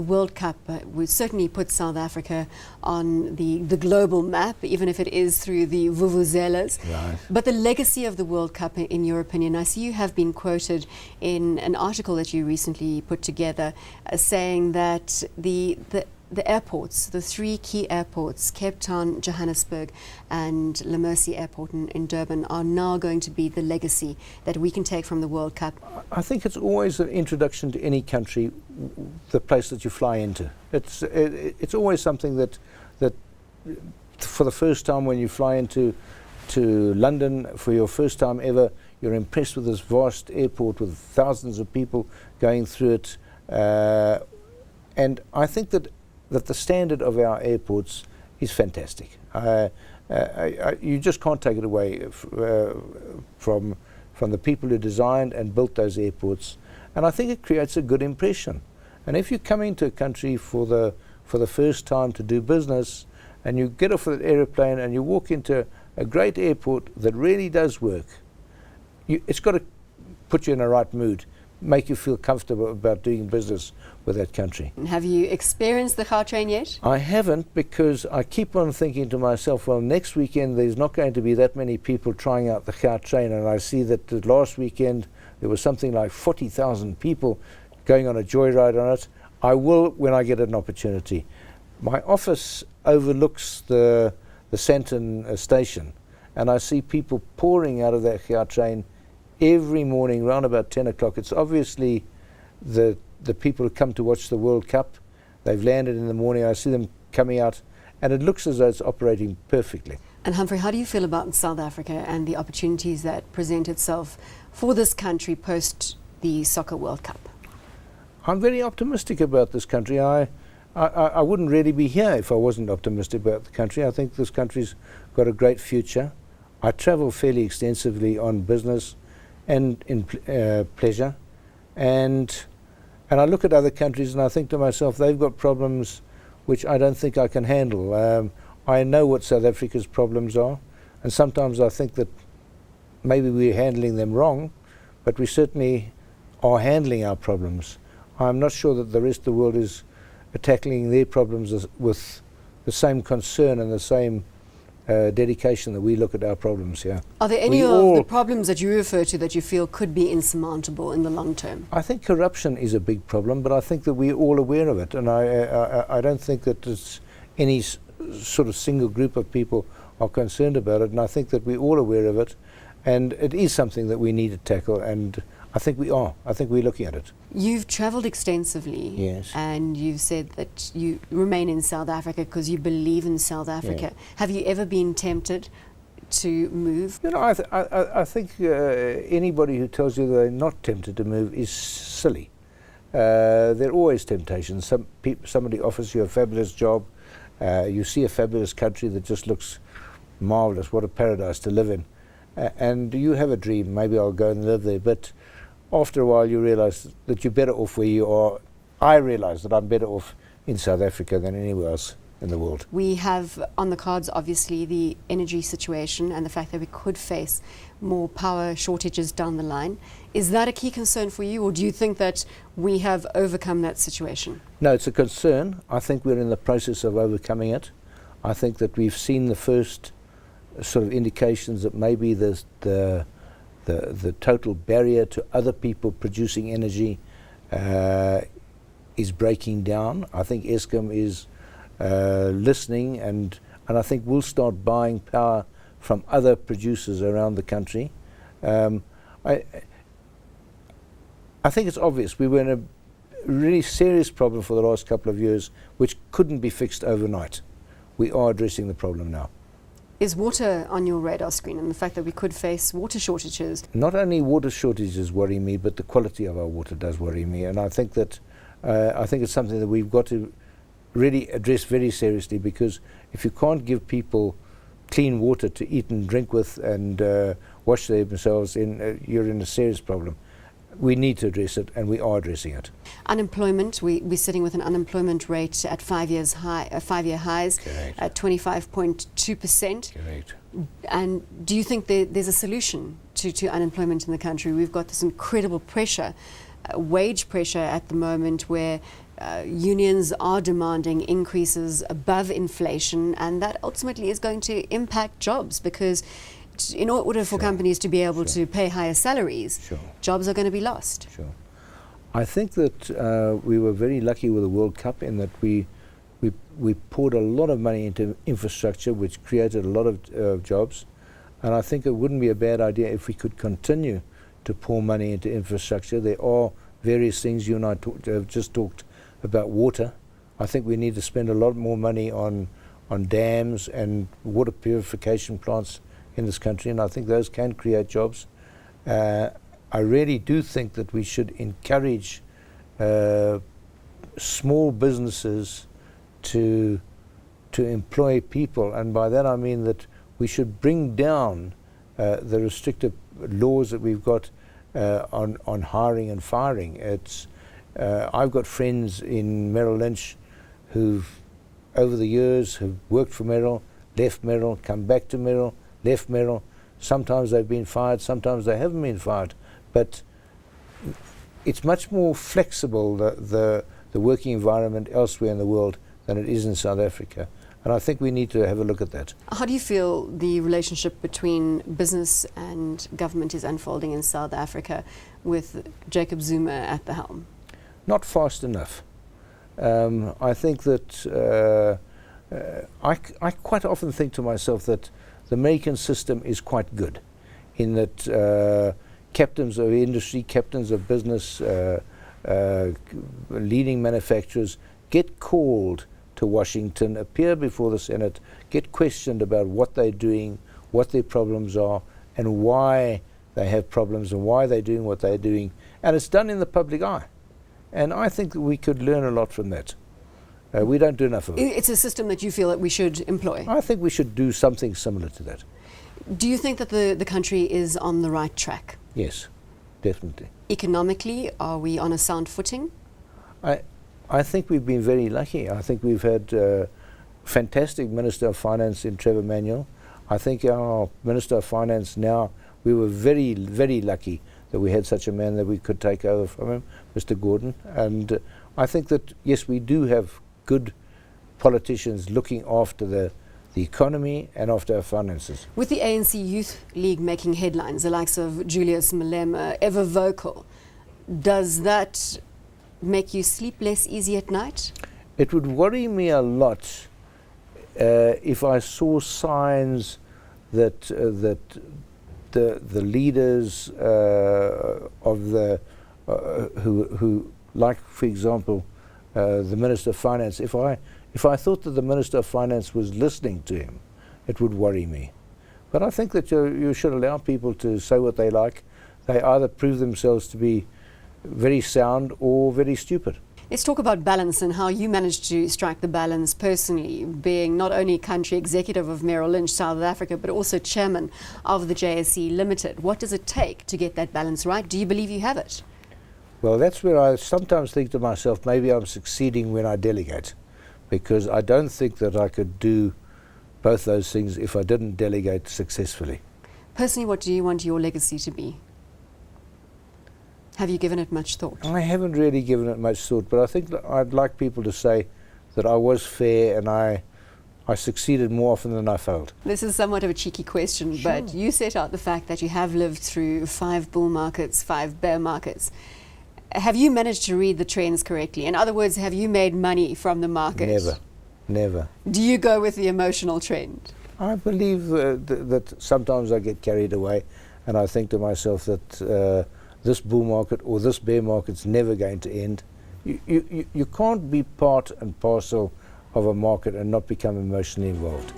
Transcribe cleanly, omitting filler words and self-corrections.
the World Cup would certainly put South Africa on the global map, even if it is through the vuvuzelas. Right. But the legacy of the World Cup, in your opinion, I see you have been quoted in an article that you recently put together saying that the airports, the three key airports, Cape Town, Johannesburg and Lemercy Airport in Durban, are now going to be the legacy that we can take from the World Cup. I think it's always an introduction to any country, the place that you fly into. It's always something that for the first time when you fly into London for your first time ever, you're impressed with this vast airport with thousands of people going through it. And I think that the standard of our airports is fantastic. You just can't take it away from the people who designed and built those airports, and I think it creates a good impression. And if you come into a country for the first time to do business, and you get off that aeroplane and you walk into a great airport that really does work, it's got to put you in the right mood, make you feel comfortable about doing business with that country. Have you experienced the Gautrain yet? I haven't, because I keep on thinking to myself, well, next weekend there's not going to be that many people trying out the Gautrain, and I see that last weekend there was something like 40,000 people going on a joyride on it. I will when I get an opportunity. My office overlooks the Sandton station, and I see people pouring out of that Gautrain every morning around about 10 o'clock. It's obviously the people who come to watch the World Cup. They've landed in the morning. I see them coming out, and it looks as though it's operating perfectly. And Humphrey, how do you feel about South Africa and the opportunities that present itself for this country post the Soccer World Cup? I'm very optimistic about this country. I wouldn't really be here if I wasn't optimistic about the country. I think this country's got a great future. I travel fairly extensively on business and in pleasure, and I look at other countries and I think to myself, they've got problems which I don't think I can handle. I know what South Africa's problems are, and sometimes I think that maybe we're handling them wrong, but we certainly are handling our problems. I'm not sure that the rest of the world is tackling their problems with the same concern and the same dedication that we look at our problems here. Are there any of the problems that you refer to that you feel could be insurmountable in the long term? I think corruption is a big problem, but I think that we're all aware of it, and I don't think that it's any sort of single group of people are concerned about it, and I think that we're all aware of it, and it is something that we need to tackle, and I think we are. I think we're looking at it. You've travelled extensively, yes, and you've said that you remain in South Africa because you believe in South Africa. Yeah. Have you ever been tempted to move? You know, I think anybody who tells you they're not tempted to move is silly. There are always temptations. Somebody offers you a fabulous job. You see a fabulous country that just looks marvellous. What a paradise to live in. And you have a dream, maybe I'll go and live there. But after a while you realise that you're better off where you are. I realise that I'm better off in South Africa than anywhere else in the world. We have on the cards obviously the energy situation and the fact that we could face more power shortages down the line. Is that a key concern for you, or do you think that we have overcome that situation? No, it's a concern. I think we're in the process of overcoming it. I think that we've seen the first sort of indications that maybe the total barrier to other people producing energy is breaking down. I think Eskom is listening, and I think we'll start buying power from other producers around the country. I think it's obvious we were in a really serious problem for the last couple of years, which couldn't be fixed overnight. We are addressing the problem now. Is water on your radar screen, and the fact that we could face water shortages? Not only water shortages worry me, but the quality of our water does worry me, and I think that it's something that we've got to really address very seriously, because if you can't give people clean water to eat and drink with and wash themselves in, you're in a serious problem. We need to address it, and we are addressing it. Unemployment, we're sitting with an unemployment rate at 5-year highs. Correct. At 25.2%. Correct. And do you think there's a solution to unemployment in the country? We've got this incredible pressure, wage pressure at the moment, where unions are demanding increases above inflation, and that ultimately is going to impact jobs, because in order for companies to be able to pay higher salaries, jobs are going to be lost. I think that we were very lucky with the World Cup in that we poured a lot of money into infrastructure, which created a lot of jobs. And I think it wouldn't be a bad idea if we could continue to pour money into infrastructure. There are various things. You and I have just talked about water. I think we need to spend a lot more money on dams and water purification plants in this country, and I think those can create jobs. I really do think that we should encourage small businesses to employ people, and by that I mean that we should bring down the restrictive laws that we've got on hiring and firing. I've got friends in Merrill Lynch who've over the years have worked for Merrill, left Merrill, come back to Merrill, left Merrill. Sometimes they've been fired, sometimes they haven't been fired, but it's much more flexible, the working environment elsewhere in the world than it is in South Africa. And I think we need to have a look at that. How do you feel the relationship between business and government is unfolding in South Africa with Jacob Zuma at the helm? Not fast enough. I think that I quite often think to myself that the American system is quite good in that captains of industry, captains of business, leading manufacturers get called to Washington, appear before the Senate, get questioned about what they're doing, what their problems are, and why they have problems and why they're doing what they're doing. And it's done in the public eye. And I think that we could learn a lot from that. We don't do enough of it. It's a system that you feel that we should employ? I think we should do something similar to that. Do you think that the country is on the right track? Yes, definitely. Economically, are we on a sound footing? I think we've been very lucky. I think we've had fantastic Minister of Finance in Trevor Manuel. I think our Minister of Finance now, we were very, very lucky that we had such a man that we could take over from him, Mr. Gordon. And I think that, yes, we do have good politicians looking after the economy and after our finances. With the ANC Youth League making headlines, the likes of Julius Malema, ever vocal, does that make you sleep less easy at night? It would worry me a lot if I saw signs that the leaders of the who like, for example, the Minister of Finance, if I thought that the Minister of Finance was listening to him, it would worry me. But I think that you should allow people to say what they like. They either prove themselves to be very sound or very stupid. Let's talk about balance and how you managed to strike the balance personally, being not only country executive of Merrill Lynch, South Africa, but also chairman of the JSE Limited. What does it take to get that balance right? Do you believe you have it? Well, that's where I sometimes think to myself, maybe I'm succeeding when I delegate, because I don't think that I could do both those things if I didn't delegate successfully. Personally, what do you want your legacy to be? Have you given it much thought? I haven't really given it much thought, but I think that I'd like people to say that I was fair and I succeeded more often than I failed. This is somewhat of a cheeky question, but you set out the fact that you have lived through 5 bull markets, 5 bear markets. Have you managed to read the trends correctly? In other words, have you made money from the market? Never, never. Do you go with the emotional trend? I believe that sometimes I get carried away, and I think to myself that this bull market or this bear market's never going to end. You can't be part and parcel of a market and not become emotionally involved.